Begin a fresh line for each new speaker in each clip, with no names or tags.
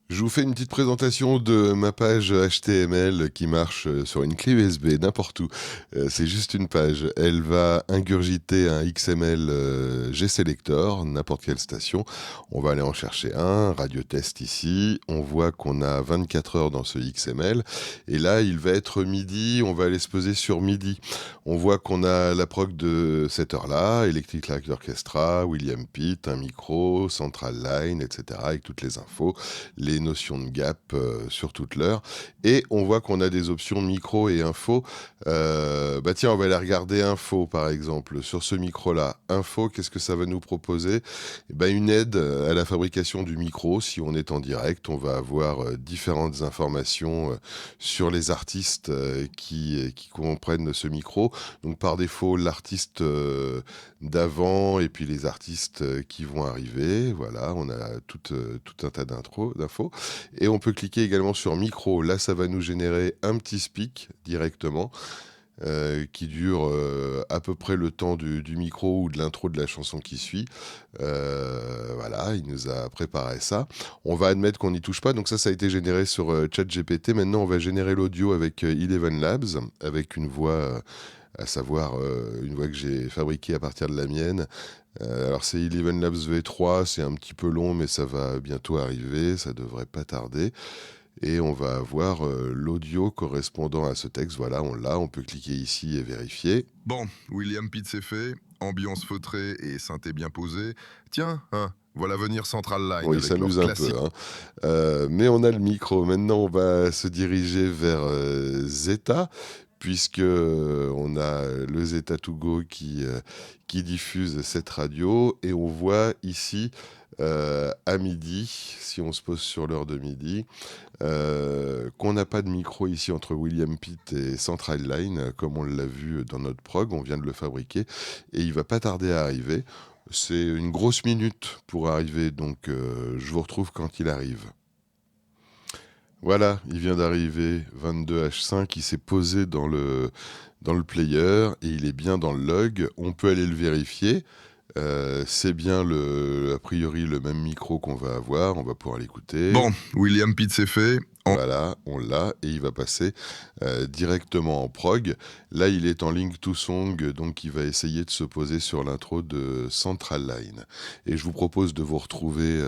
Je vous fais une petite présentation de ma page HTML qui marche sur une clé USB n'importe où. C'est juste une page. Elle va ingurgiter un XML G-Selector, n'importe quelle station. On va aller en chercher un, radio test ici. On voit qu'on a 24 heures dans ce XML. Et là, il va être midi. On va aller se poser sur midi. On voit qu'on a la prog de cette heure-là, Electric Light Orchestra, William Pitt, un micro, Central Line, etc. avec toutes les infos. Les notions de gap sur toute l'heure. Et on voit qu'on a des options micro et info. Tiens, on va aller regarder info, par exemple. Sur ce micro-là, info, qu'est-ce que ça va nous proposer ? Une aide à la fabrication du micro. Si on est en direct, on va avoir différentes informations sur les artistes qui comprennent ce micro. Donc, par défaut, l'artiste d'avant et puis les artistes qui vont arriver. Voilà, on a tout un tas d'infos. Et on peut cliquer également sur micro. Là, ça va nous générer un petit speak directement qui dure à peu près le temps du micro ou de l'intro de la chanson qui suit. Voilà, il nous a préparé ça. On va admettre qu'on n'y touche pas. Donc ça a été généré sur ChatGPT. Maintenant, on va générer l'audio avec Eleven Labs, avec une voix... à savoir une voix que j'ai fabriquée à partir de la mienne. Alors c'est Eleven Labs V3, c'est un petit peu long, mais ça va bientôt arriver, ça devrait pas tarder. Et on va avoir l'audio correspondant à ce texte. Voilà, on l'a, on peut cliquer ici et vérifier.
Bon, William Pitt c'est fait, ambiance feutrée et synthé bien posée. Tiens, voilà venir Central Line.
Oui, il s'amuse un peu. Mais on a le micro. Maintenant, on va se diriger vers Zeta, puisque on a le Zeta to Go qui diffuse cette radio. Et on voit ici, à midi, si on se pose sur l'heure de midi, qu'on n'a pas de micro ici entre William Pitt et Central Line, comme on l'a vu dans notre prog. On vient de le fabriquer. Et il ne va pas tarder à arriver. C'est une grosse minute pour arriver, donc je vous retrouve quand il arrive. Voilà, il vient d'arriver, 22H5, il s'est posé dans le player et il est bien dans le log. On peut aller le vérifier. C'est bien a priori le même micro qu'on va avoir, on va pouvoir l'écouter.
Bon, William Pitt c'est fait.
Voilà, on l'a et il va passer directement en prog. Là, il est en link to song, donc il va essayer de se poser sur l'intro de Central Line. Et je vous propose de vous retrouver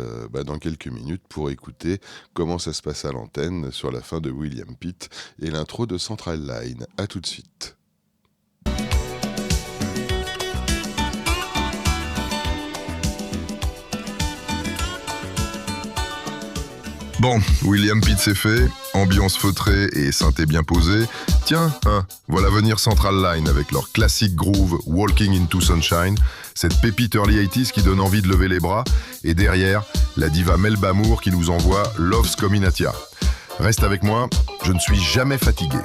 dans quelques minutes pour écouter comment ça se passe à l'antenne sur la fin de William Pitt et l'intro de Central Line. À tout de suite.
Bon, William Pitt c'est fait, ambiance feutrée et synthé bien posée. Tiens, voilà venir Central Line avec leur classique groove Walking into Sunshine, cette pépite early 80s qui donne envie de lever les bras, et derrière, la diva Melba Moore qui nous envoie Love's Cominatia. Reste avec moi, je ne suis jamais fatigué.